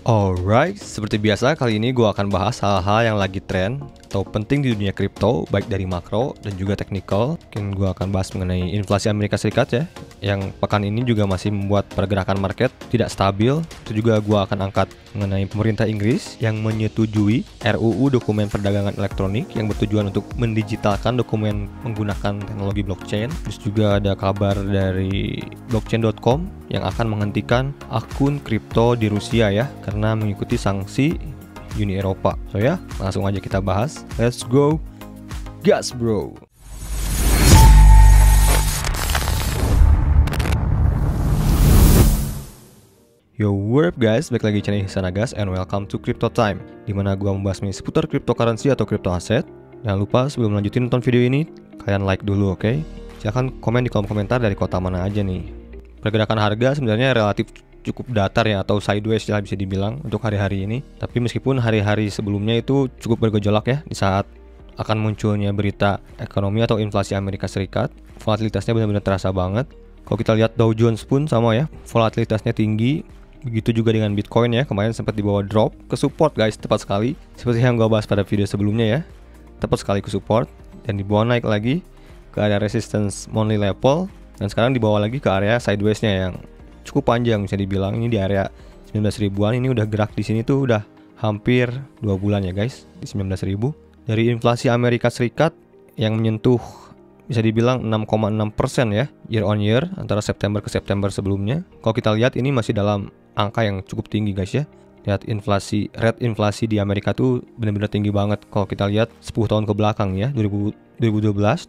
Alright, seperti biasa kali ini gue akan bahas hal-hal yang lagi tren atau penting di dunia kripto, baik dari makro dan juga teknikal. Mungkin gue akan bahas mengenai inflasi Amerika Serikat ya, yang pekan ini juga masih membuat pergerakan market tidak stabil. Itu juga gue akan angkat mengenai pemerintah Inggris yang menyetujui RUU dokumen perdagangan elektronik yang bertujuan untuk mendigitalkan dokumen menggunakan teknologi blockchain. Terus juga ada kabar dari blockchain.com yang akan menghentikan akun kripto di Rusia ya, karena mengikuti sanksi Uni Eropa. So ya, langsung aja kita bahas. Let's go, gas bro. Yo, what up guys, balik lagi di channel Hisana Gas and welcome to Crypto Time, dimana gua membahas seputar cryptocurrency atau crypto aset. Jangan lupa sebelum lanjutin nonton video ini, kalian like dulu, oke? Silahkan komen di kolom komentar dari kota mana aja nih. Pergerakan harga sebenarnya relatif cukup datar ya, atau sideways lah bisa dibilang untuk hari-hari ini. Tapi meskipun hari-hari sebelumnya itu cukup bergejolak ya, di saat akan munculnya berita ekonomi atau inflasi Amerika Serikat, volatilitasnya benar-benar terasa banget. Kalau kita lihat Dow Jones pun sama ya, volatilitasnya tinggi. Begitu juga dengan Bitcoin ya, kemarin sempat dibawa drop ke support guys, tepat sekali. Seperti yang gue bahas pada video sebelumnya ya, tepat sekali ke support dan dibawa naik lagi ke area resistance monthly level. Dan sekarang dibawa lagi ke area sideways-nya yang cukup panjang bisa dibilang. Ini di area 19 ribuan, ini udah gerak di sini tuh udah hampir 2 bulan ya guys, di 19 ribu. Dari inflasi Amerika Serikat yang menyentuh bisa dibilang 6,6% ya, year on year antara September ke September sebelumnya. Kalau kita lihat ini masih dalam angka yang cukup tinggi guys ya. Lihat inflasi, rate inflasi di Amerika tuh benar-benar tinggi banget. Kalau kita lihat 10 tahun ke belakang ya, 2012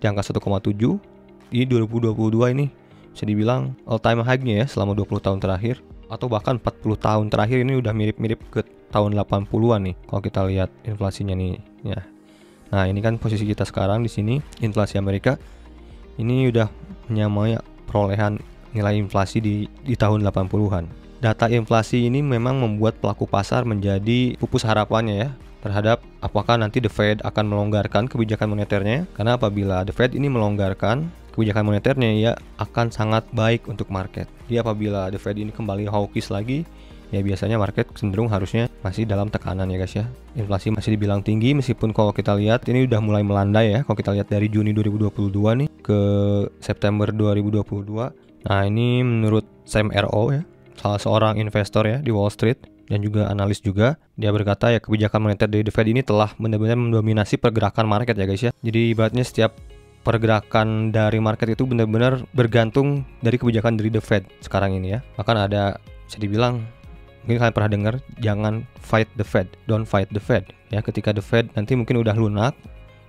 di angka 1,7. Di 2022 ini bisa dibilang all time high-nya ya selama 20 tahun terakhir, atau bahkan 40 tahun terakhir. Ini udah mirip-mirip ke tahun 80-an nih kalau kita lihat inflasinya nih ya. Nah, ini kan posisi kita sekarang di sini, inflasi Amerika ini udah menyamai perolehan nilai inflasi di tahun 80-an. Data inflasi ini memang membuat pelaku pasar menjadi pupus harapannya ya terhadap apakah nanti The Fed akan melonggarkan kebijakan moneternya. Karena apabila The Fed ini melonggarkan kebijakan moneternya, ya akan sangat baik untuk market. Jadi apabila The Fed ini kembali hawkish lagi, ya biasanya market cenderung harusnya masih dalam tekanan ya guys ya. Inflasi masih dibilang tinggi, meskipun kalau kita lihat ini udah mulai melandai ya. Kalau kita lihat dari Juni 2022 nih ke September 2022. Nah, ini menurut Sam Ro ya, salah seorang investor ya di Wall Street dan juga analis juga, dia berkata ya kebijakan moneter dari The Fed ini telah benar-benar mendominasi pergerakan market ya guys ya. Jadi ibaratnya setiap pergerakan dari market itu benar-benar bergantung dari kebijakan dari The Fed sekarang ini ya. Bahkan ada bisa dibilang, mungkin kalian pernah dengar, jangan fight the Fed, don't fight the Fed ya. Ketika The Fed nanti mungkin udah lunak,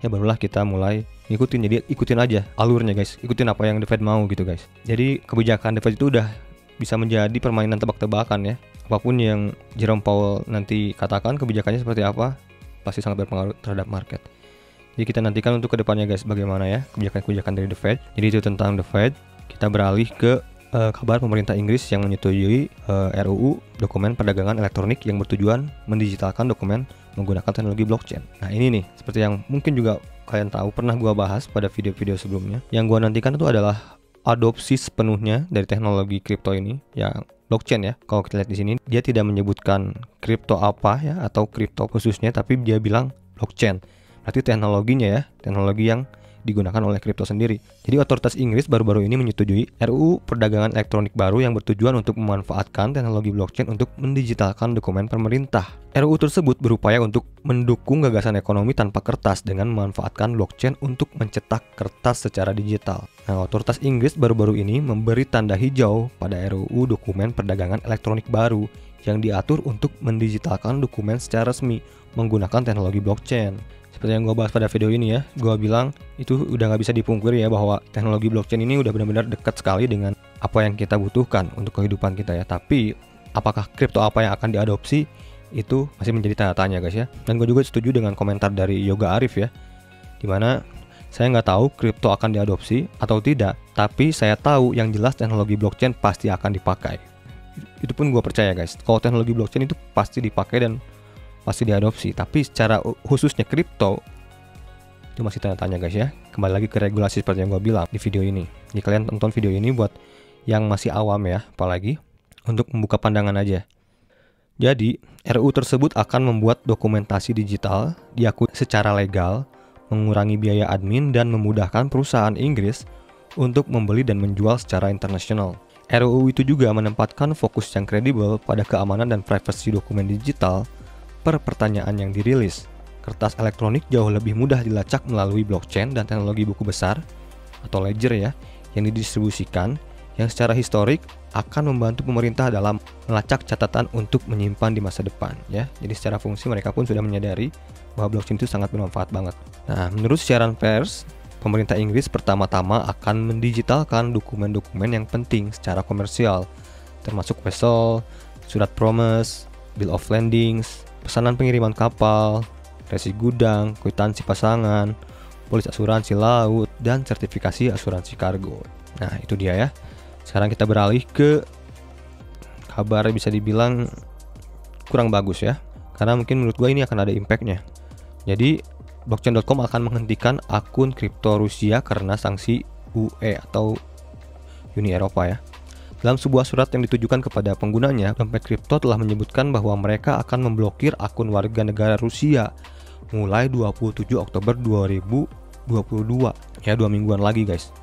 ya barulah kita mulai ngikutin. Jadi ikutin aja alurnya guys, ikutin apa yang The Fed mau gitu guys. Jadi kebijakan The Fed itu udah bisa menjadi permainan tebak-tebakan ya. Apapun yang Jerome Powell nanti katakan kebijakannya seperti apa, pasti sangat berpengaruh terhadap market. Jadi kita nantikan untuk kedepannya guys, bagaimana ya kebijakan-kebijakan dari The Fed. Jadi itu tentang The Fed. Kita beralih ke kabar pemerintah Inggris yang menyetujui RUU dokumen perdagangan elektronik yang bertujuan mendigitalkan dokumen menggunakan teknologi blockchain. Nah, ini nih seperti yang mungkin juga kalian tahu, pernah gua bahas pada video-video sebelumnya. Yang gua nantikan itu adalah adopsi sepenuhnya dari teknologi kripto ini yang blockchain ya. Kalau kita lihat di sini, dia tidak menyebutkan kripto apa ya atau kripto khususnya, tapi dia bilang blockchain. Berarti teknologinya ya, teknologi yang digunakan oleh kripto sendiri. Jadi otoritas Inggris baru-baru ini menyetujui RUU perdagangan elektronik baru yang bertujuan untuk memanfaatkan teknologi blockchain untuk mendigitalkan dokumen pemerintah. RUU tersebut berupaya untuk mendukung gagasan ekonomi tanpa kertas dengan memanfaatkan blockchain untuk mencetak kertas secara digital. Nah, otoritas Inggris baru-baru ini memberi tanda hijau pada RUU dokumen perdagangan elektronik baru yang diatur untuk mendigitalkan dokumen secara resmi menggunakan teknologi blockchain. Seperti yang gue bahas pada video ini ya, gue bilang itu udah gak bisa dipungkiri ya bahwa teknologi blockchain ini udah benar-benar dekat sekali dengan apa yang kita butuhkan untuk kehidupan kita ya. Tapi apakah kripto apa yang akan diadopsi, itu masih menjadi tanda tanya guys ya. Dan gue juga setuju dengan komentar dari Yoga Arif ya, dimana saya nggak tahu kripto akan diadopsi atau tidak, tapi saya tahu yang jelas teknologi blockchain pasti akan dipakai. Itu pun gue percaya guys, kalau teknologi blockchain itu pasti dipakai dan pasti diadopsi. Tapi secara khususnya kripto itu masih tanda tanya guys ya. Kembali lagi ke regulasi seperti yang gue bilang di video ini. Jadi kalian tonton video ini buat yang masih awam ya, apalagi untuk membuka pandangan aja. Jadi, RUU tersebut akan membuat dokumentasi digital diakui secara legal, mengurangi biaya admin, dan memudahkan perusahaan Inggris untuk membeli dan menjual secara internasional. RUU itu juga menempatkan fokus yang kredibel pada keamanan dan privasi dokumen digital per pertanyaan yang dirilis. Kertas elektronik jauh lebih mudah dilacak melalui blockchain dan teknologi buku besar atau ledger ya, yang didistribusikan, yang secara historik akan membantu pemerintah dalam melacak catatan untuk menyimpan di masa depan ya. Jadi secara fungsi mereka pun sudah menyadari bahwa blockchain itu sangat bermanfaat banget. Nah, menurut siaran pers, pemerintah Inggris pertama-tama akan mendigitalkan dokumen-dokumen yang penting secara komersial, termasuk vessel, surat promise, bill of landings, pesanan pengiriman kapal, resi gudang, kwitansi pasangan, polis asuransi laut, dan sertifikasi asuransi kargo. Nah, itu dia ya. Sekarang kita beralih ke kabar bisa dibilang kurang bagus ya, karena mungkin menurut gue ini akan ada impactnya. Jadi blockchain.com akan menghentikan akun kripto Rusia karena sanksi UE atau Uni Eropa ya. Dalam sebuah surat yang ditujukan kepada penggunanya, dompet kripto telah menyebutkan bahwa mereka akan memblokir akun warga negara Rusia mulai 27 Oktober 2022 ya, 2 mingguan lagi guys.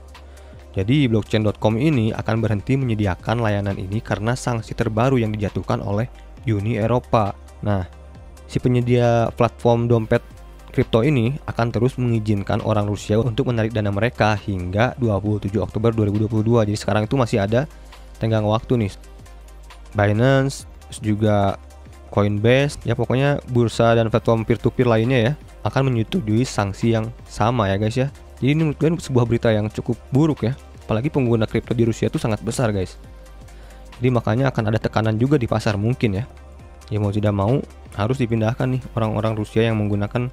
Jadi blockchain.com ini akan berhenti menyediakan layanan ini karena sanksi terbaru yang dijatuhkan oleh Uni Eropa. Nah, si penyedia platform dompet kripto ini akan terus mengizinkan orang Rusia untuk menarik dana mereka hingga 27 Oktober 2022. Jadi sekarang itu masih ada tenggang waktu nih. Binance, juga Coinbase, ya pokoknya bursa dan platform peer-to-peer lainnya ya akan menyetujui sanksi yang sama ya guys ya. Jadi ini menurut gue sebuah berita yang cukup buruk ya. Apalagi pengguna kripto di Rusia itu sangat besar guys. Jadi makanya akan ada tekanan juga di pasar mungkin ya. Ya mau tidak mau harus dipindahkan nih orang-orang Rusia yang menggunakan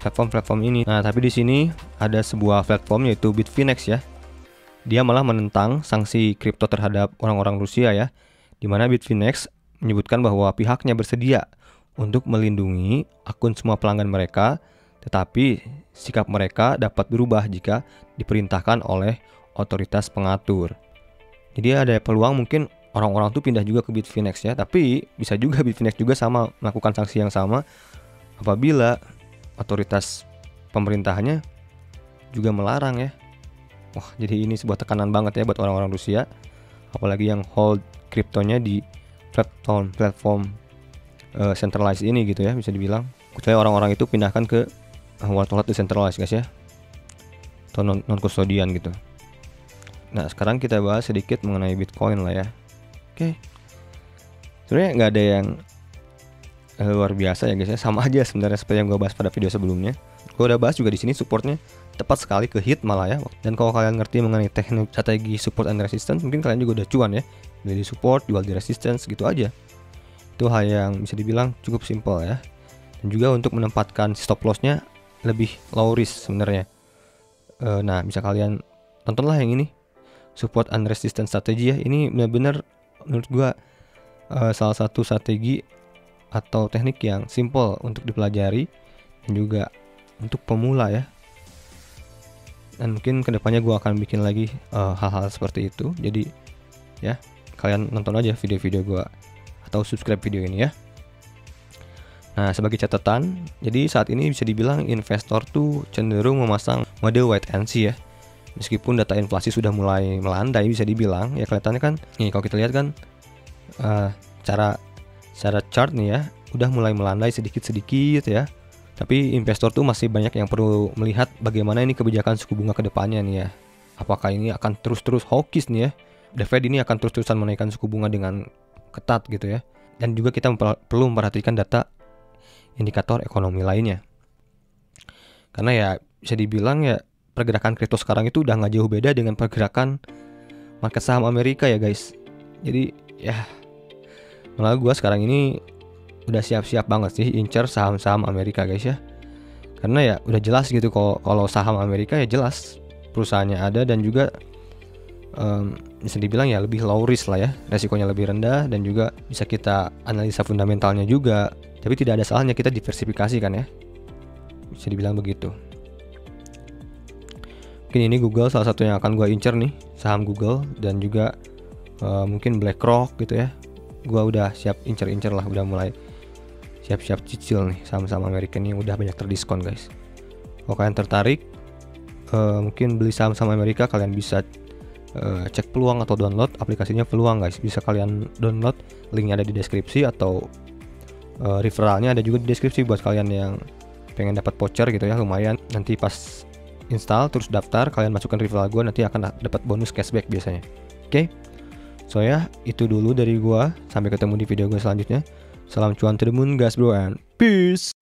platform-platform ini. Nah, tapi di sini ada sebuah platform yaitu Bitfinex ya. Dia malah menentang sanksi kripto terhadap orang-orang Rusia ya. Di mana Bitfinex menyebutkan bahwa pihaknya bersedia untuk melindungi akun semua pelanggan mereka, tetapi sikap mereka dapat berubah jika diperintahkan oleh otoritas pengatur. Jadi ada peluang mungkin orang-orang tuh pindah juga ke Bitfinex ya, tapi bisa juga Bitfinex juga sama melakukan sanksi yang sama apabila otoritas pemerintahnya juga melarang ya. Wah, jadi ini sebuah tekanan banget ya buat orang-orang Rusia, apalagi yang hold kriptonya di platform centralized ini gitu ya, bisa dibilang. Kecuali orang-orang itu pindahkan ke wallet decentralized guys ya, atau non custodian gitu. Nah, sekarang kita bahas sedikit mengenai Bitcoin lah ya. Oke. Sebenarnya nggak ada yang luar biasa ya guys ya, sama aja sebenarnya seperti yang gue bahas pada video sebelumnya. Gue udah bahas juga di sini supportnya tepat sekali ke hit malah ya. Dan kalau kalian ngerti mengenai teknik strategi support and resistance, mungkin kalian juga udah cuan ya. Beli di support, jual di resistance gitu aja. Itu hal yang bisa dibilang cukup simple ya. Dan juga untuk menempatkan stop lossnya lebih low risk sebenarnya. Nah, bisa kalian tontonlah yang ini, support and resistance strategi ya. Ini benar-benar menurut gua salah satu strategi atau teknik yang simple untuk dipelajari dan juga untuk pemula ya. Dan mungkin kedepannya gua akan bikin lagi hal-hal seperti itu. Jadi ya, kalian nonton aja video-video gua atau subscribe video ini ya. Nah, sebagai catatan, jadi saat ini bisa dibilang investor tuh cenderung memasang mode wait and see ya. Meskipun data inflasi sudah mulai melandai bisa dibilang, ya kelihatannya kan, nih kalau kita lihat kan secara chart nih ya, udah mulai melandai sedikit-sedikit ya. Tapi investor tuh masih banyak yang perlu melihat bagaimana ini kebijakan suku bunga ke depannya nih ya. Apakah ini akan terus-terus hawkish nih ya? The Fed ini akan terus-terusan menaikkan suku bunga dengan ketat gitu ya. Dan juga kita perlu memperhatikan data indikator ekonomi lainnya. Karena ya bisa dibilang ya pergerakan kripto sekarang itu udah nggak jauh beda dengan pergerakan market saham Amerika ya guys. Jadi ya malah gue sekarang ini udah siap-siap banget sih incer saham-saham Amerika guys ya. Karena ya udah jelas gitu kalau saham Amerika ya jelas perusahaannya ada dan juga bisa dibilang ya lebih low risk lah ya, resikonya lebih rendah dan juga bisa kita analisa fundamentalnya juga. Tapi tidak ada salahnya kita diversifikasi kan ya, bisa dibilang begitu. Mungkin ini Google salah satu yang akan gue incer nih, saham Google dan juga mungkin BlackRock gitu ya. gua udah siap incer-incer lah, udah mulai siap-siap cicil nih saham-saham Amerika ini, udah banyak terdiskon guys. Kalau kalian tertarik mungkin beli saham-saham Amerika, kalian bisa cek peluang atau download aplikasinya Peluang guys. Bisa kalian download, linknya ada di deskripsi, atau referralnya ada juga di deskripsi buat kalian yang pengen dapat voucher gitu ya, lumayan. Nanti pas install terus daftar, kalian masukkan referral gue, nanti akan dapat bonus cashback biasanya. Oke, so ya itu dulu dari gue. Sampai ketemu di video gue selanjutnya. Salam cuan to the moon guys bro, and peace.